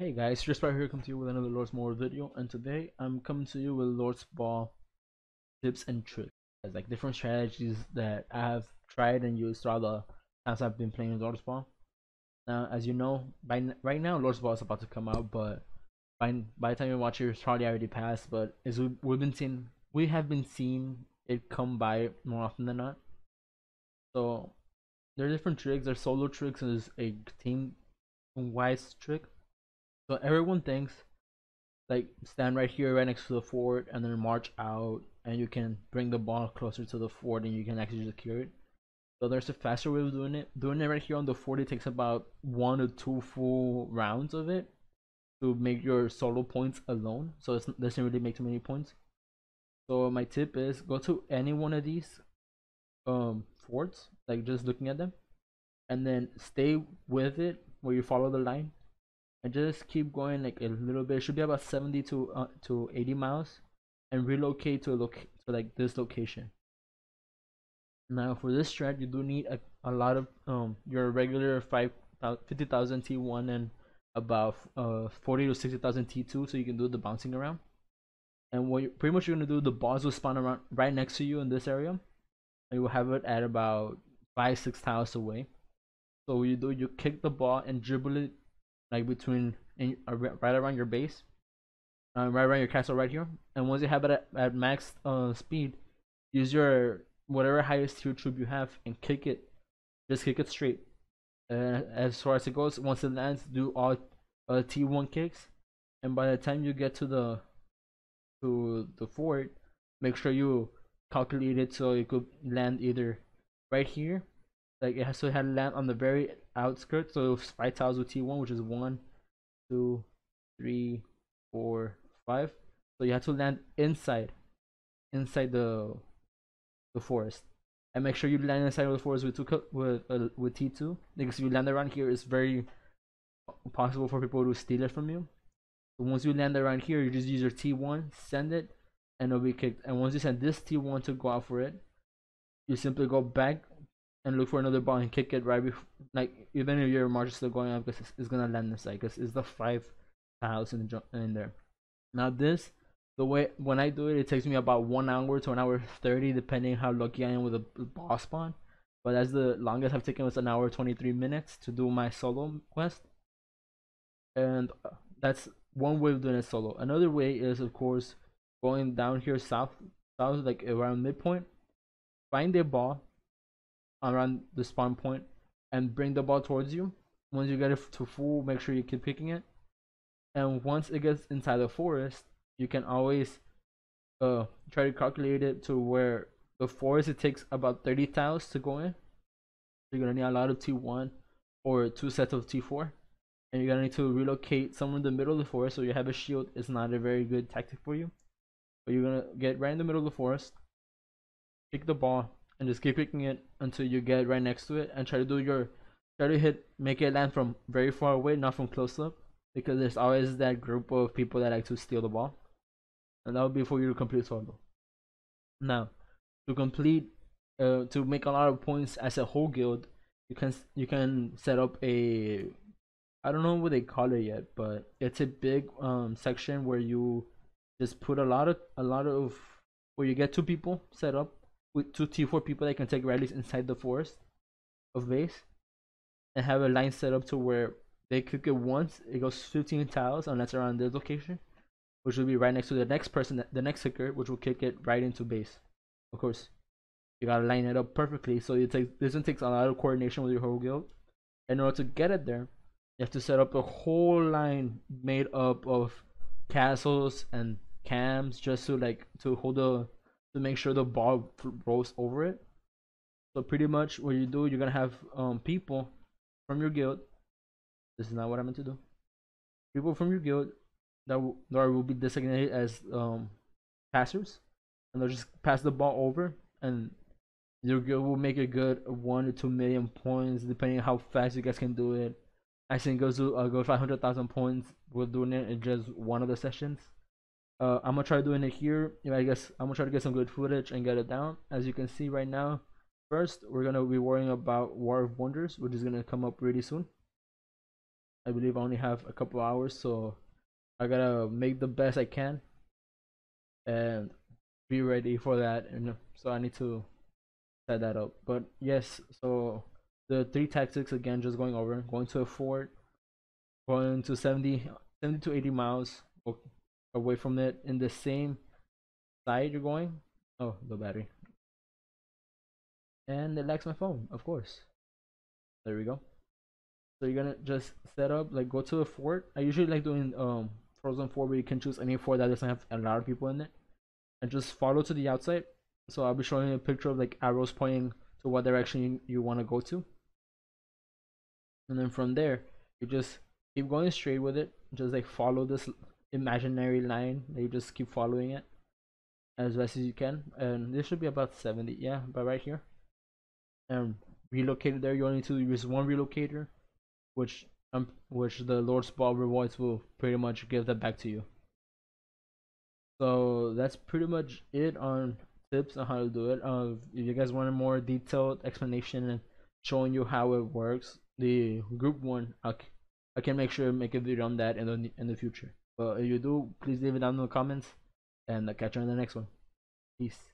Hey guys, just right here come to you with another Lord's More video, and today I'm coming to you with Lord's Ball tips and tricks. It's like different strategies that I have tried and used throughout the times I've been playing Lord's Ball. Now, as you know, right now Lord's Ball is about to come out, but by the time you watch it, it's probably already passed. But as we have been seeing it come by more often than not. So there are different tricks. There's solo tricks and there's a team wise trick. So everyone thinks like stand right here right next to the fort and then march out, and you can bring the ball closer to the fort and you can actually secure it. So there's a faster way of doing it right here on the fort. It takes about 1 to 2 full rounds of it to make your solo points alone, so it doesn't really make too many points. So my tip is go to any one of these forts, like just looking at them, and then stay with it where you follow the line and just keep going like a little bit. It should be about 70 to 80 miles, and relocate to like this location. Now for this strat, you do need a lot of your regular 50,000 T1 and about 40 to 60,000 T2, so you can do the bouncing around. And what pretty much you're gonna do, the balls will spawn around right next to you in this area, and you will have it at about 5-6 tiles away. So what you do, you kick the ball and dribble it like right around your base, right around your castle right here. And once you have it at max speed, use your whatever highest tier troop you have and kick it. Just kick it straight. As far as it goes, once it lands, do all T1 kicks. And by the time you get to the fort, make sure you calculate it so it could land either right here, like it has to have land on the very outskirts. So 5 tiles with T1, which is 1, 2, 3, 4, 5. So you have to land inside the forest, and make sure you land inside of the forest with T2, because if you land around here, it's very possible for people to steal it from you. So once you land around here, you just use your T1, send it, and it'll be kicked. And once you send this T1 to go out for it, you simply go back and look for another ball and kick it right before, like even if your march is still going up, because it's gonna land inside, because it's the 5 tiles in there. Now this, the way when I do it, it takes me about 1 hour to 1 hour 30, depending how lucky I am with the boss spawn. But that's the longest I've taken, was 1 hour 23 minutes to do my solo quest. And that's one way of doing it solo. Another way is, of course, going down here south, like around midpoint. Find a ball around the spawn point and bring the ball towards you. Once you get it to full, make sure you keep kicking it. And once it gets inside the forest, you can always try to calculate it to where the forest, it takes about 30 tiles to go in. So you're gonna need a lot of T1 or 2 sets of T4, and you're gonna need to relocate somewhere in the middle of the forest. So you have a shield is not a very good tactic for you, but you're gonna get right in the middle of the forest, kick the ball, and just keep kicking it until you get right next to it, and try to make it land from very far away, not from close up, because there's always that group of people that like to steal the ball, and that would be for you to complete solo. Now, to make a lot of points as a whole guild, you can set up a, I don't know what they call it yet, but it's a big section where you just put a lot of where you get 2 people set up with 2 T4 people that can take rallies inside the forest of base, and have a line set up to where they kick it once, it goes 15 tiles unless they're on this location, which will be right next to the next person, the next kicker, which will kick it right into base. Of course, you gotta line it up perfectly. So this one takes a lot of coordination with your whole guild. In order to get it there, you have to set up a whole line made up of castles and cams, just to hold to make sure the ball rolls over it. So pretty much what you do, you're gonna have people from your guild. This is not what I meant to do. People from your guild that will be designated as passers, and they'll just pass the ball over, and your guild will make a good 1 to 2 million points, depending on how fast you guys can do it. I think goes to go 500,000 points with doing it in just one of the sessions. I'm gonna try doing it here. I guess I'm gonna try to get some good footage and get it down. As you can see right now, first we're gonna be worrying about War of Wonders, which is gonna come up really soon. I believe I only have a couple hours, so I gotta make the best I can and be ready for that. And so I need to set that up. But yes, so the three tactics again, just going over: going to a fort, going to 70 to 80 miles away from it in the same side you're going. Oh, the battery. And it lags my phone, of course. There we go. So you're gonna just set up, like, go to a fort. I usually like doing Frozen Fort, where you can choose any fort that doesn't have a lot of people in it, and just follow to the outside. So I'll be showing you a picture of like arrows pointing to what direction you want to go to, and then from there you just keep going straight with it. Just like follow this imaginary line. You just keep following it as best as you can, and this should be about 70. Yeah, but right here. And relocated there, you only need to use one relocator, which the Lord's Ball rewards will pretty much give that back to you. So that's pretty much it on tips on how to do it. If you guys want a more detailed explanation and showing you how it works, the group one, I can make sure to make a video on that in the future. But if you do, please leave it down in the comments, and I'll catch you on the next one. Peace.